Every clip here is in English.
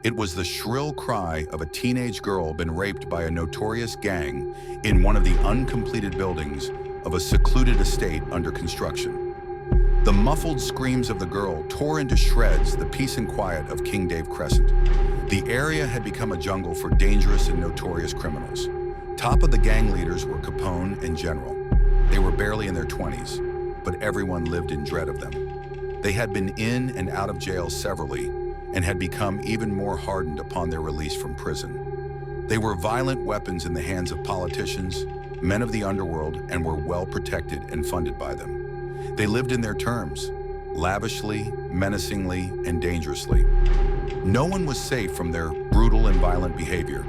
It was the shrill cry of a teenage girl been raped by a notorious gang in one of the uncompleted buildings of a secluded estate under construction. The muffled screams of the girl tore into shreds the peace and quiet of King Dave Crescent. The area had become a jungle for dangerous and notorious criminals. Top of the gang leaders were Capone and General. They were barely in their 20s, but everyone lived in dread of them. They had been in and out of jail severally and had become even more hardened upon their release from prison. They were violent weapons in the hands of politicians, men of the underworld, and were well protected and funded by them. They lived in their terms, lavishly, menacingly, and dangerously. No one was safe from their brutal and violent behavior.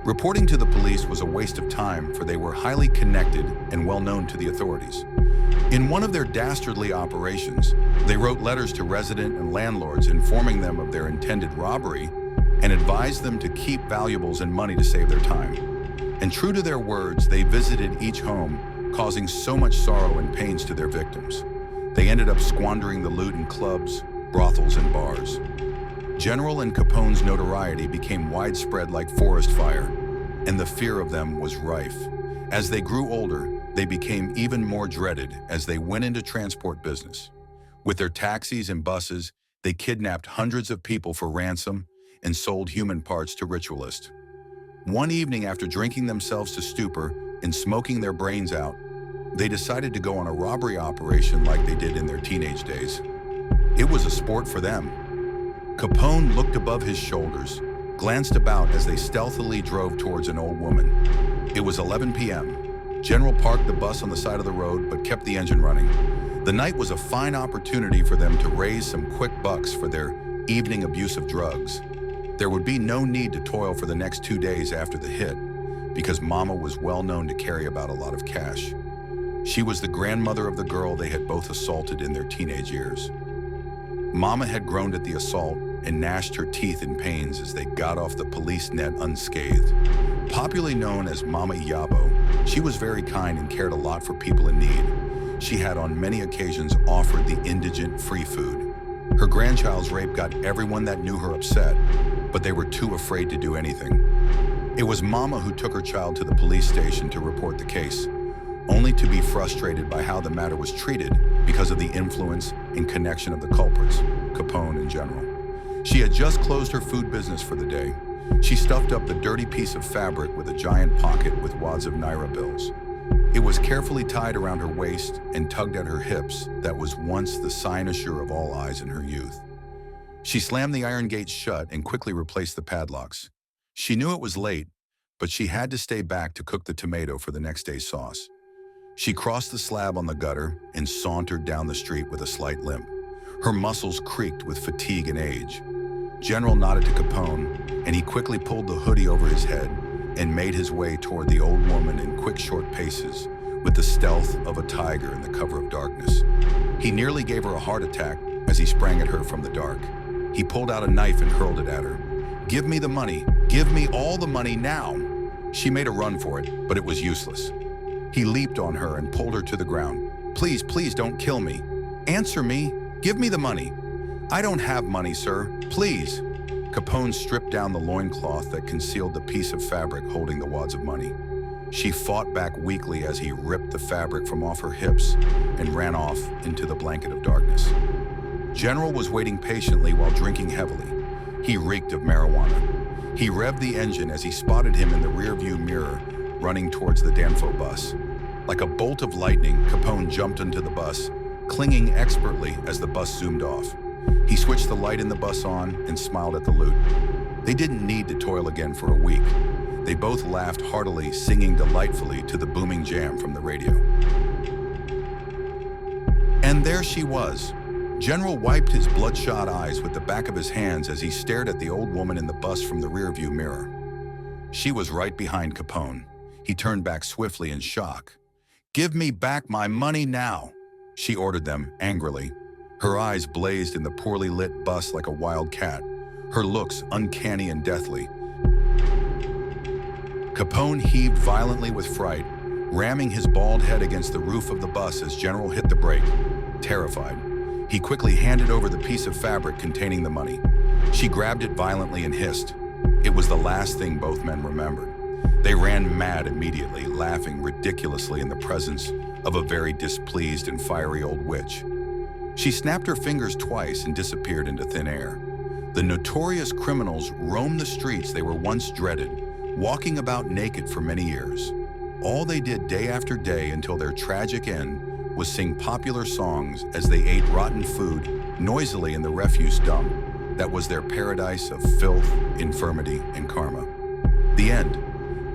Reporting to the police was a waste of time, for they were highly connected and well known to the authorities. In one of their dastardly operations, they wrote letters to resident and landlords informing them of their intended robbery and advised them to keep valuables and money to save their time. And true to their words, they visited each home, causing so much sorrow and pains to their victims. They ended up squandering the loot in clubs, brothels, and bars. General and Capone's notoriety became widespread like forest fire, and the fear of them was rife. As they grew older, they became even more dreaded as they went into transport business. With their taxis and buses, they kidnapped hundreds of people for ransom and sold human parts to ritualists. One evening, after drinking themselves to stupor and smoking their brains out, they decided to go on a robbery operation like they did in their teenage days. It was a sport for them. Capone looked above his shoulders, glanced about as they stealthily drove towards an old woman. It was 11 p.m. General parked the bus on the side of the road but kept the engine running. The night was a fine opportunity for them to raise some quick bucks for their evening abuse of drugs. There would be no need to toil for the next 2 days after the hit, because Mama was well known to carry about a lot of cash. She was the grandmother of the girl they had both assaulted in their teenage years. Mama had groaned at the assault and gnashed her teeth in pains as they got off the police net unscathed. Popularly known as Mama Yabo, she was very kind and cared a lot for people in need. She had on many occasions offered the indigent free food. Her grandchild's rape got everyone that knew her upset, but they were too afraid to do anything. It was Mama who took her child to the police station to report the case, only to be frustrated by how the matter was treated because of the influence and connection of the culprits, Capone and General. She had just closed her food business for the day. She stuffed up the dirty piece of fabric with a giant pocket with wads of Naira bills. It was carefully tied around her waist and tugged at her hips that was once the cynosure of all eyes in her youth. She slammed the iron gates shut and quickly replaced the padlocks. She knew it was late, but she had to stay back to cook the tomato for the next day's sauce. She crossed the slab on the gutter and sauntered down the street with a slight limp. Her muscles creaked with fatigue and age. General nodded to Capone, and he quickly pulled the hoodie over his head and made his way toward the old woman in quick, short paces, with the stealth of a tiger in the cover of darkness. He nearly gave her a heart attack as he sprang at her from the dark. He pulled out a knife and hurled it at her. "Give me the money. Give me all the money now." She made a run for it, but it was useless. He leaped on her and pulled her to the ground. "Please, please don't kill me. Answer me. Give me the money." "I don't have money, sir. Please." Capone stripped down the loincloth that concealed the piece of fabric holding the wads of money. She fought back weakly as he ripped the fabric from off her hips and ran off into the blanket of darkness. General was waiting patiently while drinking heavily. He reeked of marijuana. He revved the engine as he spotted him in the rearview mirror running towards the Danfo bus. Like a bolt of lightning, Capone jumped into the bus, clinging expertly as the bus zoomed off. He switched the light in the bus on and smiled at the loot. They didn't need to toil again for a week. They both laughed heartily, singing delightfully to the booming jam from the radio. And there she was. General wiped his bloodshot eyes with the back of his hands as he stared at the old woman in the bus from the rearview mirror. She was right behind Capone. He turned back swiftly in shock. "Give me back my money now," she ordered them angrily. Her eyes blazed in the poorly lit bus like a wild cat, her looks uncanny and deathly. Capone heaved violently with fright, ramming his bald head against the roof of the bus as General hit the brake. Terrified, he quickly handed over the piece of fabric containing the money. She grabbed it violently and hissed. It was the last thing both men remembered. They ran mad immediately, laughing ridiculously in the presence of a very displeased and fiery old witch. She snapped her fingers twice and disappeared into thin air. The notorious criminals roamed the streets they were once dreaded, walking about naked for many years. All they did day after day until their tragic end was sing popular songs as they ate rotten food noisily in the refuse dump that was their paradise of filth, infirmity, and karma. The end.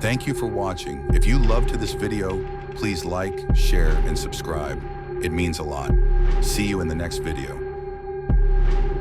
Thank you for watching. If you loved this video, please like, share, and subscribe. It means a lot. See you in the next video.